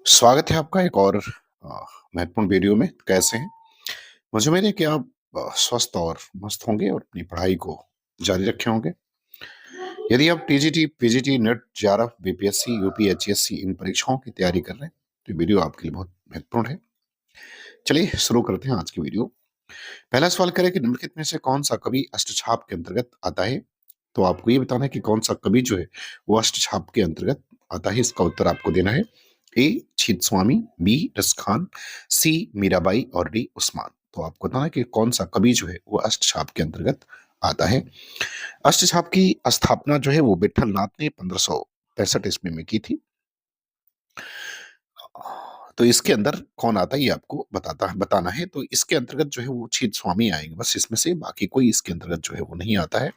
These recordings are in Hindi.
स्वागत है आपका एक और महत्वपूर्ण वीडियो में। कैसे हैं? मुझे उम्मीद है कि आप स्वस्थ और मस्त होंगे और अपनी पढ़ाई को जारी रखे होंगे। यदि आप TGT, PGT, NET, JRF, BPSC, UP, HSC इन परीक्षाओं की तैयारी कर रहे हैं, तो ये वीडियो आपके लिए बहुत महत्वपूर्ण है। चलिए शुरू करते हैं आज की वीडियो। पहला सवाल करें कि निम्नलिखित में से कौन सा कवि अष्टछाप के अंतर्गत आता है? तो आपको ये बताना है कि कौन सा कवि जो है वो अष्टछाप के अंतर्गत आता है। इसका उत्तर आपको देना है। ए छीत स्वामी, बी रसखान, सी मीराबाई और डी उस्मान। तो आपको बताना है कि कौन सा कवि जो है वो अष्टछाप के अंतर्गत आता है। अष्टछाप की स्थापना जो है वो विठल नाथ ने 1565 ईस्वी में की थी। तो इसके अंदर कौन आता है ये आपको बताना है। तो इसके अंतर्गत जो है वो छीत स्वामी आएंगे बस इसमें से, बाकी कोई इसके अंतर्गत जो है वो नहीं आता है।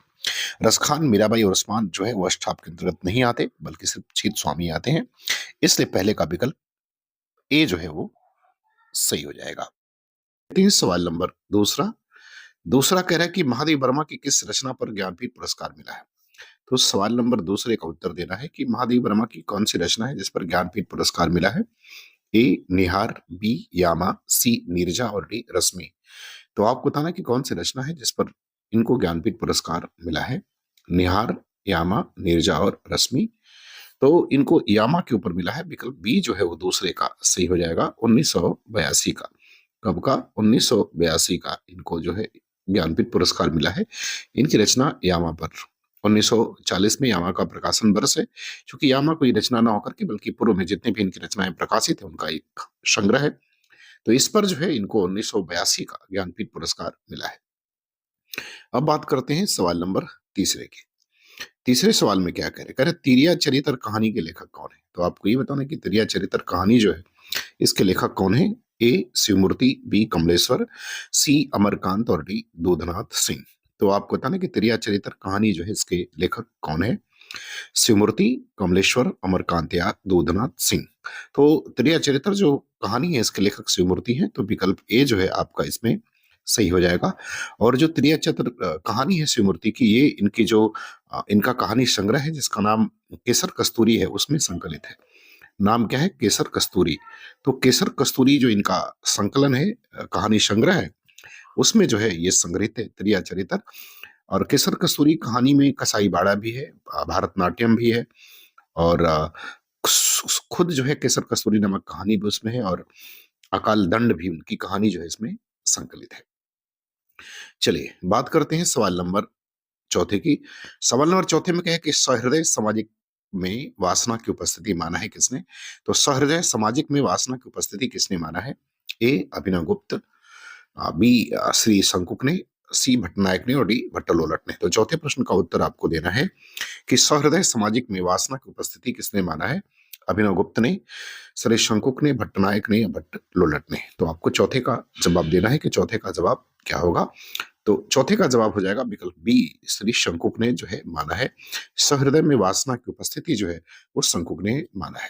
रसखान, मीराबाई और उस्मान जो है वो अष्टछाप के अंतर्गत नहीं आते, बल्कि सिर्फ छीत स्वामी आते हैं। इसलिए पहले का विकल्प ए जो है वो सही हो जाएगा। सवाल नंबर दूसरा। दूसरा कह रहा है कि महादेव वर्मा की किस रचना पर ज्ञानपीठ पुरस्कार मिला है? तो सवाल नंबर दूसरे का उत्तर देना है कि महादेव वर्मा की कौन सी रचना है जिस पर ज्ञानपीठ पुरस्कार मिला है। ए निहार, बी यामा, सी नीरजा और डी रश्मि। तो आपको बताना कि कौन सी रचना है जिस पर इनको ज्ञानपीठ पुरस्कार मिला है। निहार, यामा, नीरजा और रश्मि। तो इनको यामा के ऊपर मिला है। विकल्प बी जो है वो दूसरे का सही हो जाएगा। 1982 का, कब का? 1982 का इनको जो है ज्ञानपीठ पुरस्कार मिला है। इनकी रचना यामा पर 1940 में यामा का प्रकाशन वर्ष है। क्योंकि यामा कोई रचना ना होकर के बल्कि पूर्व में जितनी भी इनकी रचनाएं प्रकाशित है उनका एक संग्रह है। तो इस पर जो है इनको 1982 का ज्ञानपीठ पुरस्कार मिला है। अब बात करते हैं सवाल नंबर तीसरे की। तीसरे सवाल में क्या कह रहे तिरिया चरित्र कहानी के लेखक कौन है? तो आपको ये बताना है कि तिरिया चरित्र कहानी जो है इसके लेखक कौन है। ए शिवमूर्ति, बी कमलेश्वर, सी अमरकांत और डी दूधनाथ सिंह। तो आपको बताना है कि तिरिया चरित्र कहानी जो है इसके लेखक कौन है। शिवमूर्ति, कमलेश्वर, अमरकांत या दूधनाथ सिंह। तो त्रिया चरित्र जो कहानी है इसके लेखक शिवमूर्ति हैं, तो विकल्प ए जो है आपका इसमें सही हो जाएगा। और जो त्रिया चरित्र कहानी है शिवमूर्ति की, ये इनकी जो इनका कहानी संग्रह है जिसका नाम केसर कस्तूरी है उसमें संकलित है। नाम क्या है? केसर कस्तूरी। तो केसर कस्तूरी जो इनका संकलन है, कहानी संग्रह है, उसमें जो है ये संग्रहित है त्रिया चरित्र। और केसर कस्तूरी कहानी में कसाई बाड़ा भी है, भारतनाट्यम भी है, और खुद जो है केसर कस्तूरी नामक कहानी भी उसमें है, और अकाल दंड भी उनकी कहानी जो है इसमें संकलित है। चलिए बात करते हैं सवाल नंबर चौथे की। सवाल नंबर चौथे में क्या है कि सहृदय सामाजिक में वासना की उपस्थिति माना है किसने? तो सहृदय सामाजिक में वासना की उपस्थिति किसने माना है? ए अभिनव गुप्त, बी श्री शंकुक ने, सी भट्टनायक ने और डी भट्टलोलट ने। तो चौथे प्रश्न का उत्तर आपको देना है कि सहृदय सामाजिक में वासना की उपस्थिति किसने माना है। अभिनव गुप्त ने, श्री शंकुक ने, भट्टनायक ने या भट्टलोलट ने। तो आपको चौथे का जवाब देना है कि चौथे का जवाब क्या होगा। तो चौथे का जवाब हो जाएगा विकल्प बी, श्री शंकुक ने जो है माना है। सहृदय में वासना की उपस्थिति जो है वो शंकुक ने माना है।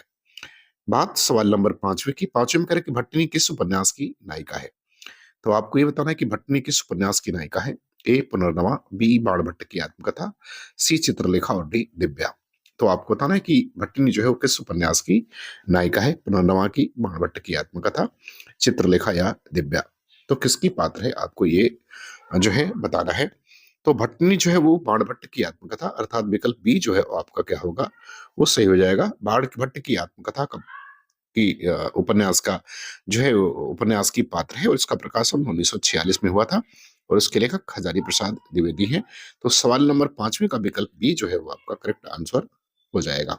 बात सवाल नंबर पांचवे की। पांचवे में करें कि भट्टिनी किस उपन्यास की नायिका है? तो आपको ये बताना है कि भट्टिनी किस उपन्यास की नायिका है। ए पुनर्नवा, बी बाणभट्ट की आत्मकथा, सी चित्रलेखा और डी दिव्या। तो आपको बताना है कि भट्टिनी जो है वो किस उपन्यास की नायिका है। पुनर्नवा की, बाणभट्ट की आत्मकथा, चित्रलेखा या दिव्या। तो किसकी पात्र है आपको ये जो है बताना है। तो भट्टिनी जो है वो बाणभट्ट की आत्मकथा, अर्थात विकल्प बी जो है वो आपका क्या होगा, वो सही हो जाएगा। बाण भट्ट की आत्मकथा की उपन्यास का जो है उपन्यास की पात्र है, और इसका प्रकाशन 1946 में हुआ था, और इसके लेखक हजारी प्रसाद द्विवेदी हैं। तो सवाल नंबर पांचवे का विकल्प बी जो है वो आपका करेक्ट आंसर हो जाएगा।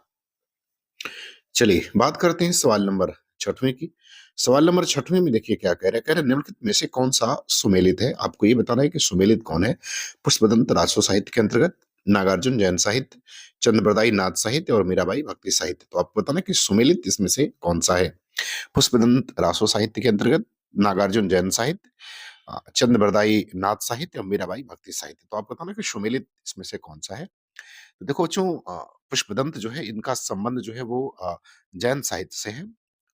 चलिए बात करते हैं सवाल नंबर छठवें की। सवाल नंबर छठवें में देखिए क्या कह रहे हैं निम्नलिखित में से कौन सा सुमेलित है? आपको ये बताना है कि सुमेलित कौन है। पुष्पदंत राजस्व साहित्य के अंतर्गत, नागार्जुन जैन साहित्य, चंद्रप्रदायी नाथ साहित्य और मीराबाई भक्ति साहित्य। तो आपको बताना है कि सुमेलित इसमें से कौन सा है। पुष्पदंत रासो साहित्य के अंतर्गत, नागार्जुन जैन साहित्य, चंद्रप्रदायी नाथ साहित्य और मीराबाई भक्ति साहित्य। तो आप बताना कि सुमेलित इसमें से कौन सा है। तो देखो बच्चों, पुष्पदंत जो है इनका संबंध जो है वो जैन साहित्य से है।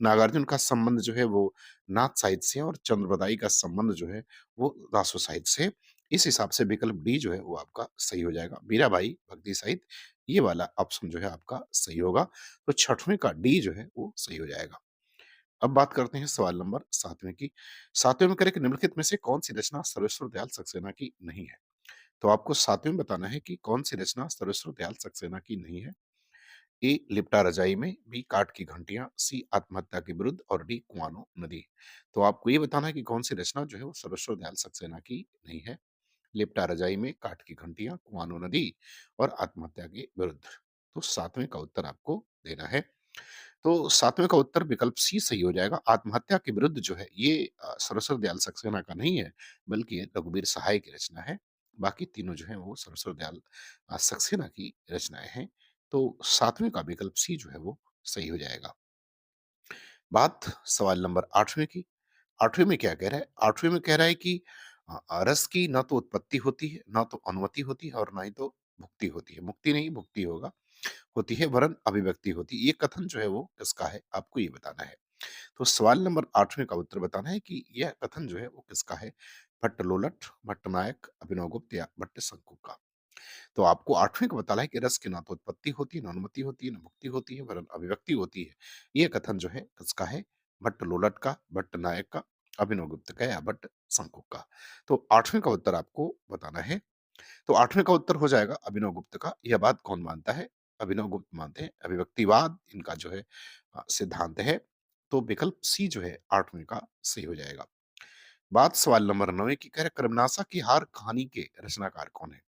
नागार्जुन का संबंध जो है वो नाथ साहित्य से है, और चंद्रप्रदायी का संबंध जो है वो रासो साहित्य से है। इस हिसाब से विकल्प डी जो है वो आपका सही हो जाएगा। मीराबाई भक्ति साहित्य, ये वाला ऑप्शन जो है आपका सही होगा। तो छठवें का डी जो है वो सही हो जाएगा। अब बात करते हैं सवाल नंबर 7वें की। 7वें में करें कि निम्नलिखित में से कौन-सी रचना सर्वेश्वर दयाल सक्सेना की नहीं है? तो आपको 7वें में बताना है कि कौन-सी रचना सर्वेश्वर दयाल सक्सेना की नहीं है। ए लिपटा रजाई में, बी काठ की घंटियाँ, सी आत्महत्या के विरुद्ध और डी कुआनो नदी। तो आपको ये बताना है कि कौन-सी रचना जो है वो सर्वेश्वर दयाल सक्सेना की नहीं है। लिपटा रजाई में, काठ की घंटियाँ, कुआनो नदी और आत्महत्या के विरुद्ध। तो 7वें का उत्तर आपको देना है। तो 7वें का उत्तर विकल्प सी सही हो जाएगा। आत्महत्या के विरुद्ध जो है ये सरस्वती दयाल सक्सेना का नहीं है, बल्कि ये रघुवीर सहाय की रचना है। बाकी तीनों जो हैं वो सरस्वती दयाल सक्सेना की रचनाएँ हैं। तो 7वें का विकल्प सी जो है वो सही हो जाएगा। बात सवाल नंबर 8वें की। 8वें में क्या कह रहा है? 8वें में कह रहा है कि रस की ना तो उत्पत्ति होती है, ना तो अनुमति होती है और ना ही तो भुक्ति होती है। मुक्ति नहीं, भुक्ति होगा। होती है वरन अभिव्यक्ति होती है। ये कथन जो है वो किसका है? आपको ये बताना है। तो सवाल नंबर 8वें का उत्तर बताना है कि यह कथन जो है वो किसका है? भट्टलोलट, भट्टनायक, अभिनवगुप्त या भट्टशंकु का। तो आपको 8वें का बताना है कि रस की ना तो उत्पत्ति होती है, ना अनुमति होती है, ना मुक्ति होती है, वरन अभिव्यक्ति होती है। ये कथन जो है किसका है? भट्टलोलट का, भट्टनायक का, अभिनवगुप्त का या भट्टशंकु का। तो 8वें का उत्तर आपको बताना है। तो 8वें का उत्तर हो जाएगा अभिनवगुप्त का। यह बात कौन मानता है? अभिनवगुप्त मानते हैं। अभिव्यक्तिवाद इनका जो है सिद्धांत है। तो विकल्प सी जो है 8वें का सही हो जाएगा। बात सवाल नंबर 9 की कह रहे कर्मनासा की हार कहानी के रचनाकार कौन है?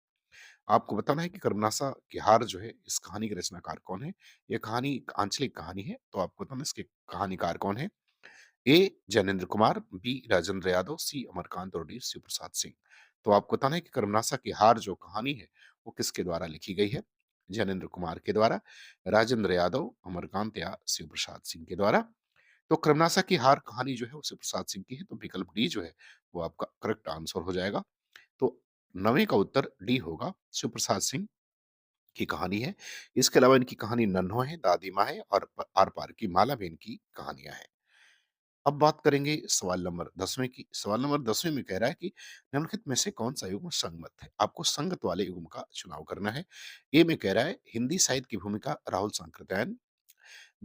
आपको बताना है कि कर्मनासा की हार जो है इस कहानी के रचनाकार कौन है? ये कहानी एक आंचलिक कहानी है, तो आपको बताना है इसके कहानीकार कौन है? ए जैनेंद्र कुमार, बी राजेंद्र यादव, सी अमरकांत और डी शिव प्रसाद सिंह। तो आपको बताना है कि कर्मनासा की हार जो कहानी है वो किसके द्वारा लिखी गई है? जैनेंद्र कुमार के द्वारा, राजेंद्र यादव, अमरकांत या शिव प्रसाद सिंह के द्वारा। तो कर्मनासा की हार कहानी जो है वो शिव प्रसाद सिंह की है, तो विकल्प डी जो है वो आपका करेक्ट आंसर हो जाएगा। तो 9वें का उत्तर डी होगा, शिव प्रसाद सिंह की कहानी है। इसके अलावा इनकी कहानी नन्हो है, दादी माँ है और आर पार की माला भी इनकी कहानियां हैं। अब बात करेंगे सवाल नंबर 10वें की। सवाल नंबर 10वें में कह रहा है कि निम्नलिखित में से कौन-सा युग्म संगत है? आपको संगत वाले युग्म का चुनाव करना है। ए में कह रहा है हिंदी साहित्य की भूमिका राहुल सांकृत्यायन,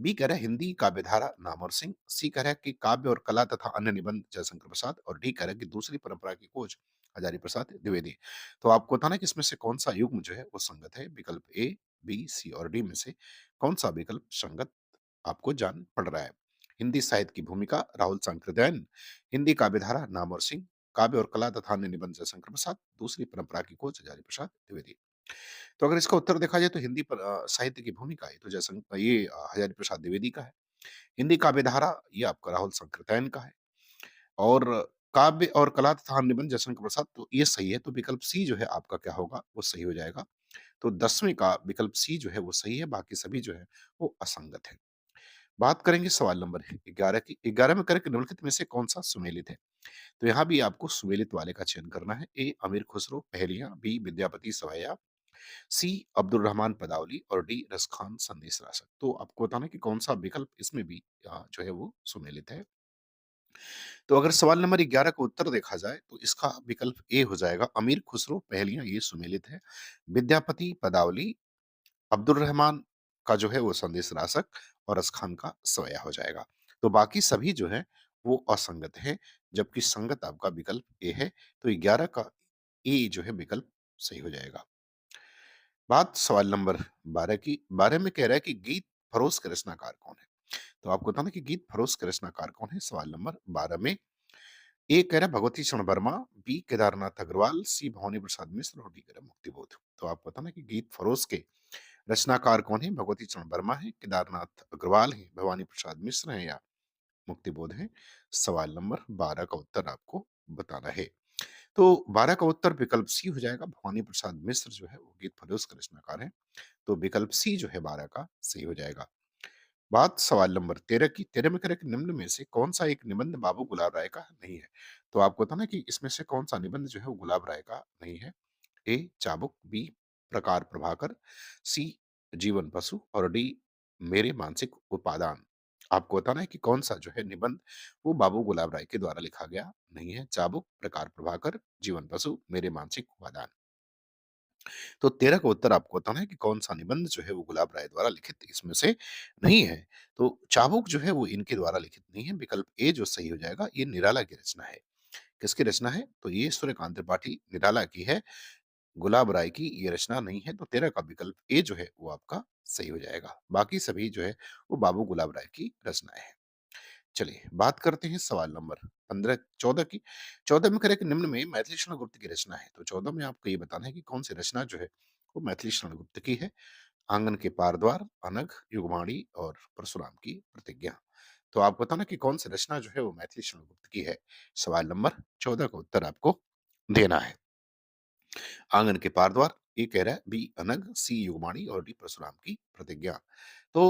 बी कह रहा है हिंदी काव्यधारा नामवर सिंह, सी कह रहा है कि काव्य और कला तथा अन्य निबंध जयशंकर प्रसाद और डी कह रहा है कि दूसरी परंपरा की खोज हजारी प्रसाद द्विवेदी। तो आपको बताना है कि इसमें से कौन-सा युग्म जो है वो संगत है। विकल्प ए, बी, सी और डी में से कौन-सा विकल्प संगत आपको जान पड़ रहा है? हिंदी साहित्य की भूमिका राहुल सांकृत्यायन, हिंदी काव्यधारा नामवर सिंह, काव्य और कला तथा अन्य निबंध जयशंकर प्रसाद, दूसरी परंपरा की खोज हजारी प्रसाद द्विवेदी। तो अगर इसका उत्तर देखा जाए तो हिंदी पर साहित्य की भूमिका है तो ये हजारी प्रसाद द्विवेदी का है। हिंदी काव्य धारा ये आपका राहुल सांकृत्यायन का है और काव्य और कला तथा निबंध जयशंकर प्रसाद तो ये सही है, तो विकल्प सी जो है आपका क्या होगा वो सही हो जाएगा। तो 10वें का विकल्प सी जो है वो सही है, बाकी सभी जो है वो असंगत है। बात करेंगे सवाल नंबर 11 की। 11 में करें कि निम्नलिखित में से कौन सा सुमेलित है? तो यहाँ भी आपको सुमेलित वाले का चयन करना है। ए अमीर खुसरो पहेलियां, बी विद्यापति सवैया, सी अब्दुल रहमान पदावली और डी रसखान संदेश रासक। तो आपको बताना है कि कौन सा विकल्प इसमें भी जो है वो सुमेलित है। तो अगर सवाल नंबर 11 का उत्तर देखा जाए तो इसका विकल्प ए हो जाएगा, अमीर खुसरो पहेलियां ये सुमेलित है। विद्यापति पदावली, अब्दुल रहमान का जो है वो संदेश रासक और रसखान का सवैया हो जाएगा। तो बाकी सभी जो है वो असंगत है, जबकि संगत आपका विकल्प ए है। तो 11 का ए जो है विकल्प सही हो जाएगा। बात सवाल नंबर 12 की। 12 में कह रहा है कि गीत फरोश के रचनाकार कौन है? तो आपको बताना कि गीत फरोश के रचनाकार कौन है? सवाल नंबर 12 में ए कह रहा है भगवती चरण वर्मा, बी केदारनाथ अग्रवाल, सी भवानी प्रसाद मिश्र और डी कह रहा है मुक्तिबोध। तो आप बताना कि गीत फरोश के रचनाकार कौन है? भगवती चरण वर्मा है, केदारनाथ अग्रवाल है, भवानी प्रसाद मिश्र है या मुक्तिबोध है। सवाल नंबर 12 का उत्तर आपको बताना है। तो 12 का उत्तर विकल्प सी हो जाएगा, भवानी प्रसाद मिश्र जो है वो गीत फरोश के रचनाकार है। तो विकल्प सी जो है 12 का सही हो जाएगा। बात सवाल नंबर 13 की। 13 में कह रहा है कि निम्न में से कौन सा एक निबंध बाबू गुलाब राय का नहीं है? तो आपको बताना कि इसमें से कौन सा निबंध जो है वो गुलाब राय का नहीं है। ए चाबुक, बी प्रकार प्रभाकर, सी जीवन पशु और डी मेरे मानसिक उपादान। आपको बताना है कि कौन सा जो है निबंध वो बाबू गुलाब राय के द्वारा लिखा गया नहीं है। चाबुक, प्रकार प्रभाकर, जीवन पशु, मेरे मानसिक उपादान। तो 13 का उत्तर आपको बताना है कि कौन-सा निबंध जो है वो गुलाब राय द्वारा लिखित इसमें से नहीं है। तो चाबुक जो है वो इनके द्वारा लिखित नहीं है, विकल्प ए जो सही हो जाएगा ये निराला की रचना है। किसकी रचना है? तो ये सूर्यकांत त्रिपाठी निराला की है, गुलाब राय की ये रचना नहीं है, तो 13 का विकल्प ए जो है वो आपका सही हो जाएगा। बाकी सभी जो है वो बाबू गुलाब राय की रचनाएँ हैं। चलिए बात करते हैं सवाल नंबर 15 14 की। 14 में कह रहा है कि निम्न में मैथिली शरण गुप्त की रचना है। तो 14 में आपको ये बताना है कि कौन-सी रचना जो है वो मैथिली शरण गुप्त की है। आंगन के पार द्वार, अनघ, युगवाणी और परशुराम की प्रतिज्ञा। तो आप बताना कि कौन-सी रचना जो है वो मैथिली शरण गुप्त की है। सवाल नंबर 14 का उत्तर आपको देना है। आंगन के पार द्वार, ये कह रहा है बी अनग, सी युगमाणी और डी परशुराम की प्रतिज्ञा। तो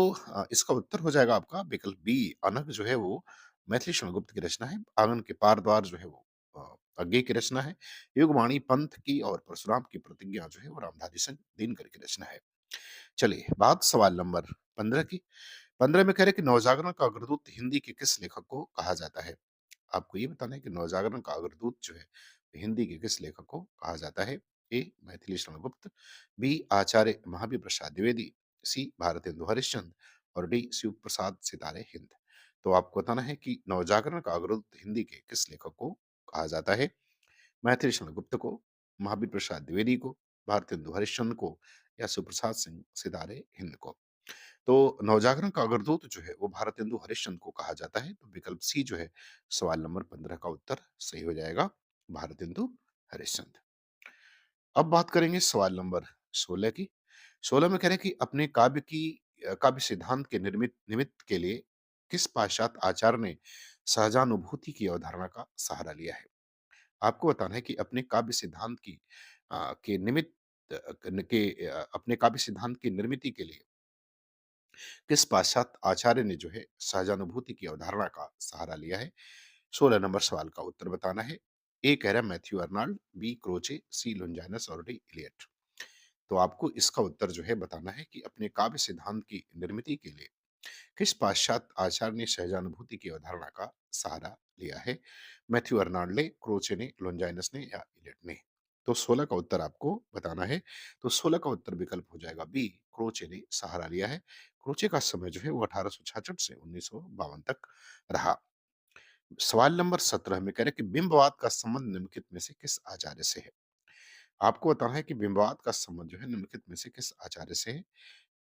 इसका उत्तर हो जाएगा आपका विकल्प बी अनग जो है वो मैथिली शरणगुप्त की रचना है। आंगन के पार द्वार जो है वो अज्ञे की रचना है। युगवाणी पंथ की और परशुराम की प्रतिज्ञा जो है वो रामधारी सिंह दिनकर की रचना है। चलिए बात सवाल नंबर 15 की। 15 में कह रहे हैं कि नवजागरण का अग्रदूत हिंदी के किस लेखक को कहा जाता है? आपको ये बताना है कि नवजागरण का अग्रदूत जो है हिंदी के किस लेखक को कहा जाता है। ए मैथिली शरण गुप्त, बी आचार्य महावीर प्रसाद द्विवेदी, सी भारतेंदु हरिश्चंद्र और डी शिव प्रसाद सितारे हिंद। तो आपको बताना है कि नवजागरण का अग्रदूत हिंदी के किस लेखक को कहा जाता है। मैथिली शरण गुप्त को, महावीर प्रसाद द्विवेदी को, भारतेंदु हरिश्चंद्र को या सुप्रसाद सिंह सितारे हिंद को। तो नवजागरण का अग्रदूत जो है वो भारतेंदु हरिश्चंद्र को कहा जाता है। तो विकल्प सी जो है सवाल नंबर 15 का उत्तर सही हो जाएगा, भारतेंदु हरिश्चंद्र। अब बात करेंगे सवाल नंबर 16 की। 16 में कह रहे हैं कि अपने काव्य सिद्धांत के निर्मित निमित्त के लिए किस पाश्चात्य आचार्य ने सहजानुभूति की अवधारणा का सहारा लिया है? आपको बताना है कि अपने काव्य सिद्धांत के निमित्त अपने काव्य सिद्धांत की निर्मिति के लिए किस पाश्चात्य आचार्य ने जो है सहजानुभूति की अवधारणा का सहारा लिया है। 16 नंबर सवाल का उत्तर बताना है। ए कह रहा है मैथ्यू अर्नाल्ड, बी क्रोचे, सी लुंजाइनस और डी इलियट। तो आपको इसका उत्तर जो है बताना है कि अपने काव्य सिद्धांत की निर्मिति के लिए किस पाश्चात्य आचार्य ने सहजानुभूति की अवधारणा का सहारा लिया है। मैथ्यू अर्नाल्ड ने, क्रोचे ने, लोंजाइनस ने या इलियट ने। तो 16 का उत्तर आपको बताना है। तो 16 का उत्तर विकल्प हो जाएगा बी, क्रोचे ने सहारा लिया है। क्रोचे का समय जो है वो 1866 से 1952 तक रहा। सवाल नंबर 17 में कह रहे हैं कि बिंबवाद का संबंध निम्नलिखित में से किस आचार्य से है। आपको बताना है कि बिंबवाद का संबंध जो है निम्नलिखित में से किस आचार्य से है।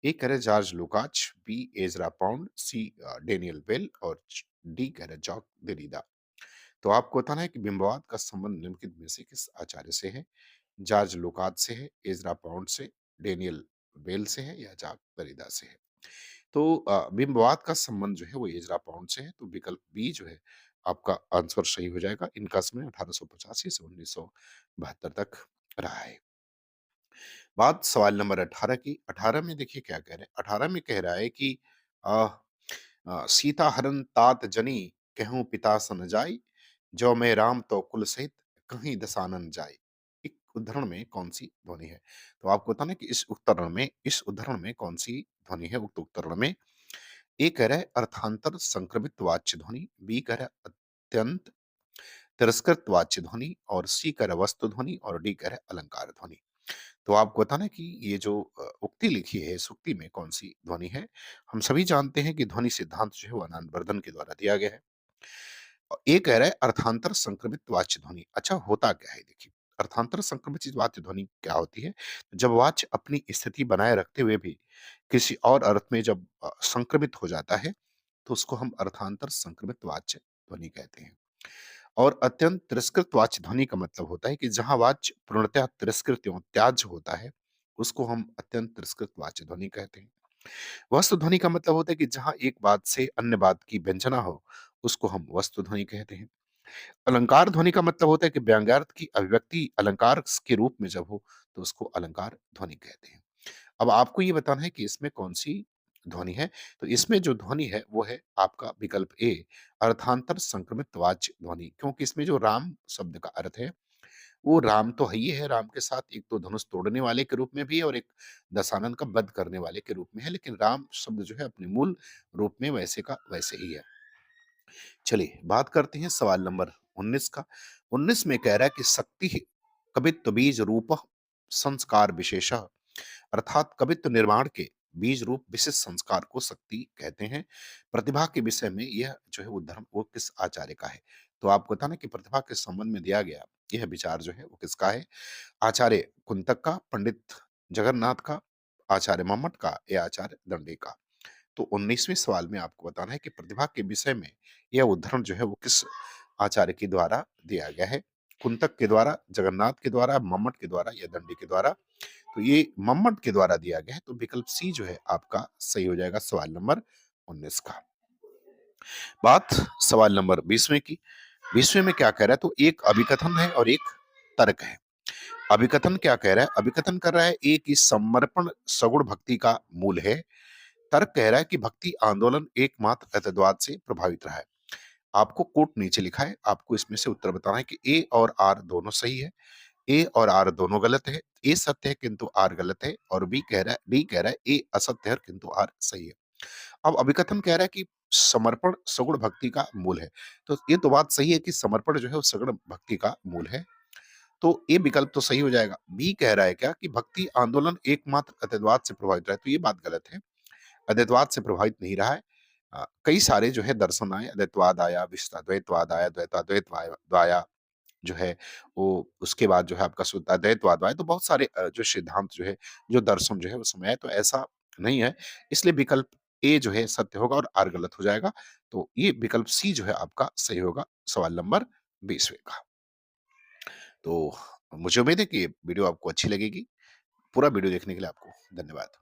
ए कह रहे George Lukacs, B Ezra Pound, C Daniel Bell और डी कह रहे जॉक देरिडा। तो आपको बताना है कि बिंबवाद का संबंध निम्नलिखित में से किस आचार्य से है। जॉर्ज लुकाच से है, एजरा पाउंड से, डेनियल बेल से है या जॉक देरिडा से है। तो बिंबवाद का संबंध जो है वो एजरा पाउंड से है। तो विकल्प बी जो है आपका आंसर सही हो जाएगा। इनका समय 1885 से 1972 तक रहा है। बात सवाल नंबर 18 की। 18 में देखिए क्या कह रहे हैं। 18 में कह रहा है कि अ सीता हरन तात जनी, कहूँ पिता सन जाय, जो मैं राम तो कुल सहित कहीं दसानन जाय। एक उद्धरण में कौन-सी ध्वनि है? तो आपको बताना है कि इस उद्धरण में कौन-सी ध्वनि है उक्त उद्धरण में? ए कह रहा है अर्थांतर संक्रमित वाच्य ध्वनि, बी कह रहा है अत्यंत तिरस्कृत वाच्य ध्वनि और सी कह रहा है वस्तु ध्वनि और डी कह रहा है अलंकार ध्वनि। तो आपको बताना है कि ये जो उक्ति लिखी है, इस उक्ति में कौन-सी ध्वनि है? हम सभी जानते हैं कि ध्वनि सिद्धांत जो है वो आनंदवर्धन के द्वारा दिया गया है। ये कह रहा है अर्थांतर संक्रमित वाच्य ध्वनि। अच्छा होता क्या है देखिए, अर्थांतर संक्रमित वाच्य ध्वनि क्या होती है? जब वाच्य अपनी स्थिति बनाए रखते हुए भी किसी और अर्थ में जब संक्रमित हो जाता है, तो उसको हम अर्थांतर संक्रमित वाच्य ध्वनि कहते हैं। और अत्यंत तिरस्कृत वाच्य ध्वनि का मतलब होता है कि जहाँ वाच्य पूर्णतः तिरस्कृत एवं त्याज्य होता है, उसको हम अत्यंत तिरस्कृत वाच्य ध्वनि कहते हैं। वस्तु ध्वनि का मतलब होता है कि जहाँ एक बात से अन्य बात की व्यंजना हो, उसको हम वस्तु ध्वनि कहते हैं। अलंकार ध्वनि का मतलब होता है कि व्यंग्यार्थ की अभिव्यक्ति अलंकार के रूप में जब हो, तो उसको अलंकार ध्वनि कहते हैं। अब आपको ये बताना है कि इसमें कौन-सी ध्वनि है? तो इसमें जो ध्वनि है, वो है आपका विकल्प ए, अर्थांतर संक्रमित वाच्य ध्वनि। क्योंकि इसमें जो राम शब्द का अर्थ है, वो राम तो है ही है, राम के साथ एक तो धनुष तोड़ने वाले के रूप में भी है और एक दशानन का वध करने वाले के रूप में है, लेकिन राम शब्द जो है अपने मूल रूप में वैसे का वैसे ही है। चलिए, बात करते हैं सवाल नंबर 19 का। 19 में कह रहा है कि शक्ति कवित्व बीज रूपः संस्कार विशेषः अर्थात कवित्व निर्माण के बीज रूप विशिष्ट संस्कार को शक्ति कहते हैं। प्रतिभा के विषय में यह जो है उद्धरण वो किस आचार्य का है? तो आपको बताना कि प्रतिभा के संबंध में दिया गया यह विचार जो है वो किसका है? आचार्य कुंतक का, पंडित जगन्नाथ का, आचार्य मम्मट का या आचार्य दंडी का? तो 19वें सवाल में आपको बताना है कि प्रतिभा के विषय में यह उद्धरण जो है वो किस आचार्य के द्वारा दिया गया है? कुंतक के द्वारा, जगन्नाथ के द्वारा, मम्मट के द्वारा या दंडी के द्वारा? तो ये मम्मट के द्वारा दिया गया है, तो विकल्प सी जो है आपका सही हो जाएगा सवाल नंबर 19 का। बात सवाल नंबर 20वें की। 20वें में क्या कह रहा है? तो एक अभिकथन है और एक तर्क है। अभिकथन क्या कह रहा है? अभिकथन कर रहा है एक ही समर्पण सगुण भक्ति का मूल है। तर्क कह रहा है कि भक्ति आंदोलन एकमात्र अतद्वाद से प्रभावित रहा है। आपको कोट नीचे लिखा है, आपको इसमें से उत्तर बताना है कि ए और आर दोनों सही है, ए और आर दोनों गलत है, ए सत्य है किंतु आर गलत है और बी कह रहा है डी कह रहा है ए असत्य है किंतु आर सही है। अब अभिकथन कह रहा है कि समर्पण सगुण भक्ति का मूल है। तो ये तो बात सही है कि समर्पण जो है वो सगुण भक्ति का मूल है। तो ए विकल्प तो सही हो जाएगा। बी कह रहा है क्या कि भक्ति आंदोलन एकमात्र अद्वैतवाद से प्रभावित रहा है, तो ये बात गलत है। अद्वैतवाद से प्रभावित नहीं रहा है। कई सारे जो है दर्शन आए, अद्वैतवाद आया, विशिष्टाद्वैतवाद आया, द्वैताद्वैतवाद आया, जो है वो उसके बाद जो है आपका शुद्धाद्वैतवाद आया, तो बहुत सारे जो सिद्धांत जो है, जो दर्शन जो है उस समय आए, तो ऐसा नहीं है। इसलिए विकल्प ए जो है सत्य होगा और आर गलत हो जाएगा। तो ये विकल्प सी जो है आपका सही होगा सवाल नंबर 20वें का। तो मुझे उम्मीद है कि ये वीडियो आपको अच्छी लगेगी। पूरा वीडियो देखने के लिए आपको धन्यवाद।